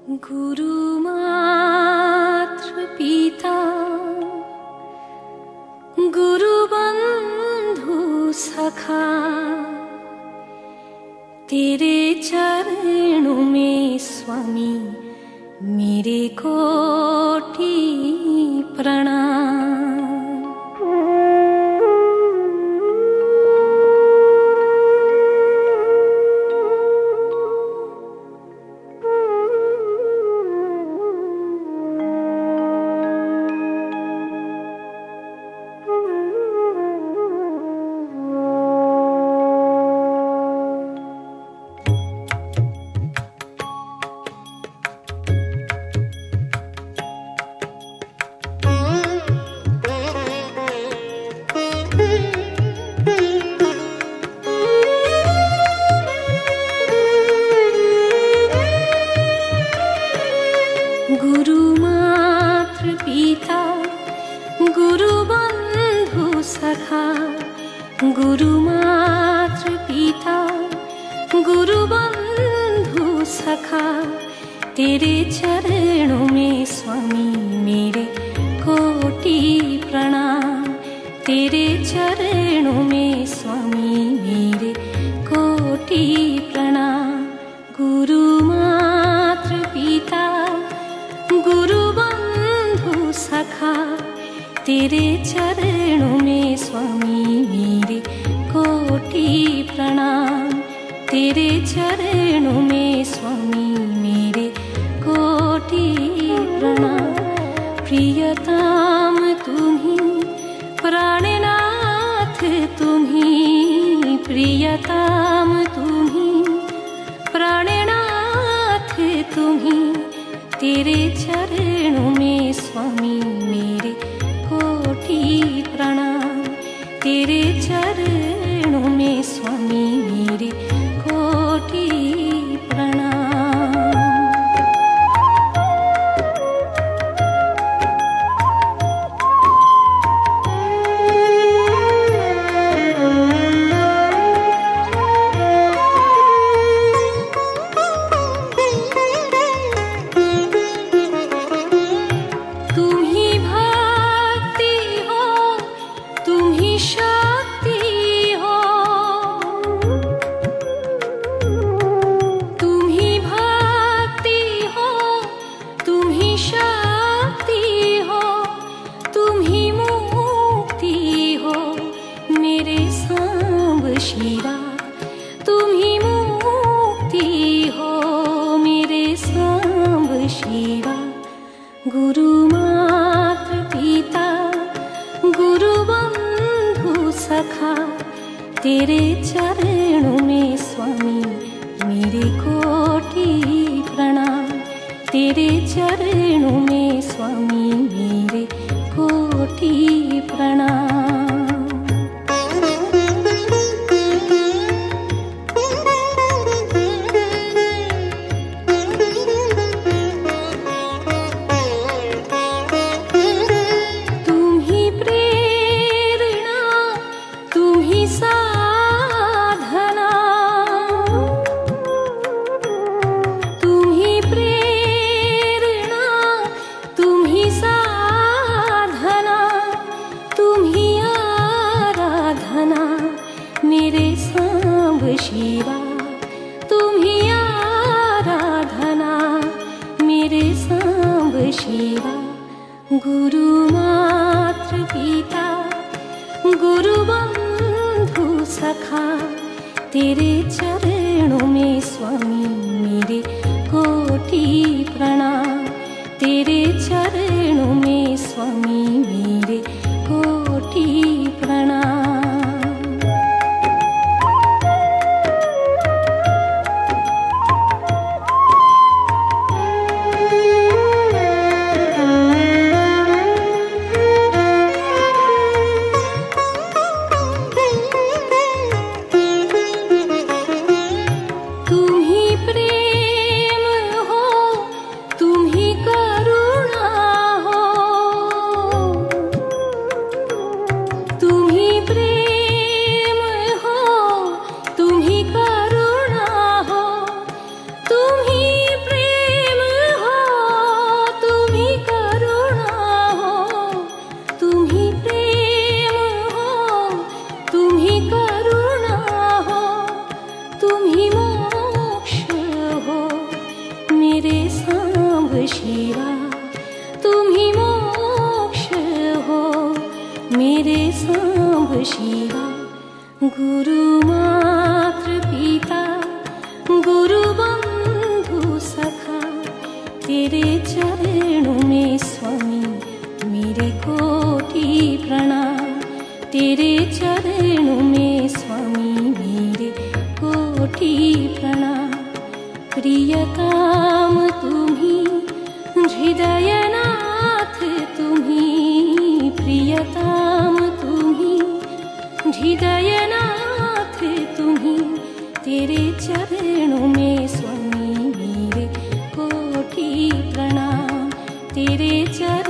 गुरु मात्र पिता गुरु बंधु सखा, तेरे चरणों में स्वामी मेरे कोटि प्रणाम। गुरु मात्र पिता गुरु बंधु सखा, गुरु मात्र पिता गुरु बंधु सखा, तेरे चरणों में स्वामी मेरे कोटि प्रणाम। तेरे चरणों में स्वामी मेरे कोटि प्रणाम। गुरु मात्र पिता गुरु बंधु सखा, तेरे चरणों में स्वामी मेरे कोटि प्रणाम। तेरे चरणों में स्वामी मेरे कोटि प्रणाम। प्रियतम तुम्ही प्राणनाथ तुम्ही, प्रियतम तुम्ही प्राणनाथ तुम्ही, तेरे चरणों में स्वामी मेरे कोटि प्रणाम। तेरे चरणों में स्वामी मेरे कोटि प्रणाम। शिवा तुम्ही मुक्ति हो मेरे सांब शिवा। गुरु मात्र पिता गुरु बंधु सखा, तेरे चरणों में स्वामी मेरे कोटि प्रणाम। तेरे चरणों में स्वामी मेरे कोटि प्रणाम। मेरे सांब शिवा तुम्ही आराधना, मेरे सांब शिवा। गुरु मात्र पिता गुरु बंधु सखा, तेरे चरणों में स्वामी मेरे कोटि प्रणाम। तेरे चरणों में स्वामी मेरे कोटि प्रणाम। तुम्ही प्रेरणा तुम्ही मोक्ष हो मेरे सांब शिवा, तुम्ही मोक्ष हो मेरे सांब शिवा। गुरु मातृ पिता गुरु बंधु सखा, तेरे चरणों में स्वामी मेरे कोटि प्रणाम, तेरे चरणों में स्वामी मेरे कोटि प्रणाम। प्रियतम तुम्ही हृदयनाथ तुम्ही, प्रियतम तुम्ही हृदयनाथ तुम्ही, तेरे चरणों में स्वामी मेरे कोटि प्रणाम, तेरे चरणों